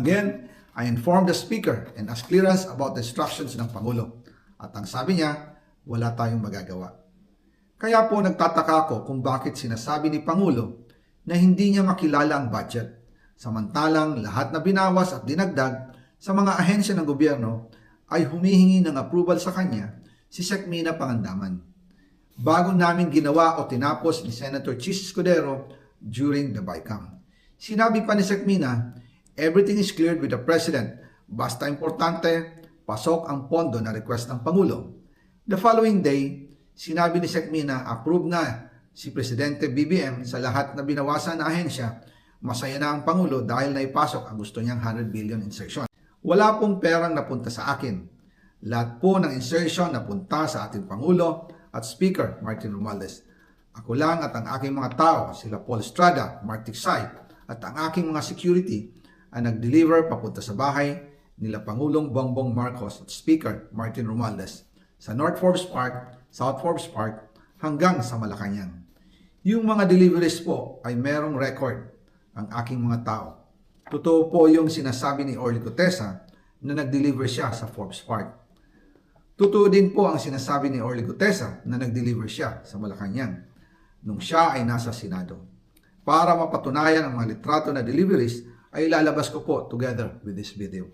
Again, I informed the Speaker and asked clearance about the instructions ng Pangulo. At ang sabi niya, wala tayong magagawa. Kaya po nagtataka ako kung bakit sinasabi ni Pangulo na hindi niya makilala ang budget. Samantalang lahat na binawas at dinagdag sa mga ahensya ng gobyerno ay humihingi ng approval sa kanya si Sec. Mina Pangandaman. Bago namin ginawa o tinapos ni Senator Chis Escudero during the BICAM. Sinabi pa ni Sec. Mina, everything is cleared with the President. Basta importante, pasok ang pondo na request ng Pangulo. The following day, sinabi ni Sec. Mina, approve na si Presidente BBM sa lahat na binawasan na ahensya. Masaya na ang Pangulo dahil naipasok ang gusto niyang 100 billion insertion. Wala pong perang napunta sa akin. Lahat po ng insertion napunta sa ating Pangulo at Speaker Martin Romualdez. Ako lang at ang aking mga tao, sila Paul Estrada, Mark Tiksay, at ang aking mga security ay nag-deliver papunta sa bahay nila Pangulong Bongbong Marcos at Speaker Martin Romualdez sa North Forbes Park, South Forbes Park, hanggang sa Malacanang. Yung mga deliveries po ay merong record ang aking mga tao. Totoo po yung sinasabi ni Orly Gutesa na nag-deliver siya sa Forbes Park. Totoo din po ang sinasabi ni Orly Gutesa na nag-deliver siya sa Malacanang nung siya ay nasa Senado. Para mapatunayan ang mga litrato na deliveries ay ilalabas ko po together with this video.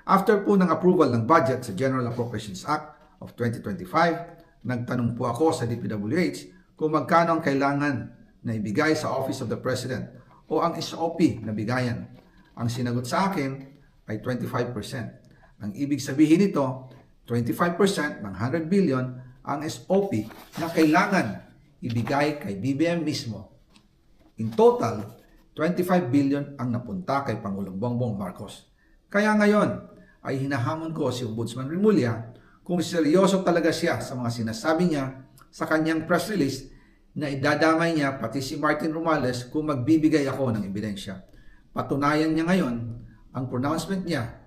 After po ng approval ng budget sa General Appropriations Act of 2025, nagtanong po ako sa DPWH kung magkano ang kailangan na ibigay sa Office of the President o ang SOP na bigayan. Ang sinagot sa akin ay 25%. Ang ibig sabihin nito, 25% ng 100 billion ang SOP na kailangan ibigay kay BBM mismo. In total, 25 billion ang napunta kay Pangulong Bongbong Marcos. Kaya ngayon ay hinahamon ko si Ombudsman Remulla kung seryoso talaga siya sa mga sinasabi niya sa kanyang press release na idadamay niya pati si Martin Romualdez kung magbibigay ako ng ebidensya. Patunayan niya ngayon ang pronouncement niya.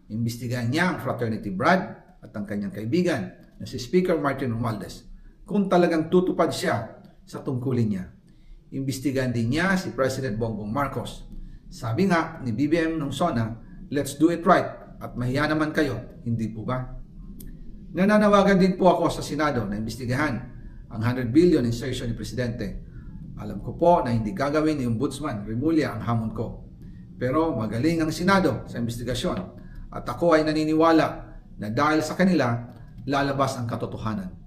Imbestigahan niya ang fraternity Brad at ang kanyang kaibigan na si Speaker Martin Romualdez kung talagang tutupad siya sa tungkulin niya. Imbestigahan din niya si President Bongbong Marcos. Sabi nga ni BBM nung SONA, let's do it right. At mahiya naman kayo, hindi po ba? Nananawagan din po ako sa Senado na imbestigahan ang 100 billion insertion ni Presidente. Alam ko po na hindi gagawin ni Ombudsman Remulla ang hamon ko. Pero magaling ang Senado sa investigasyon at ako ay naniniwala na dahil sa kanila, lalabas ang katotohanan.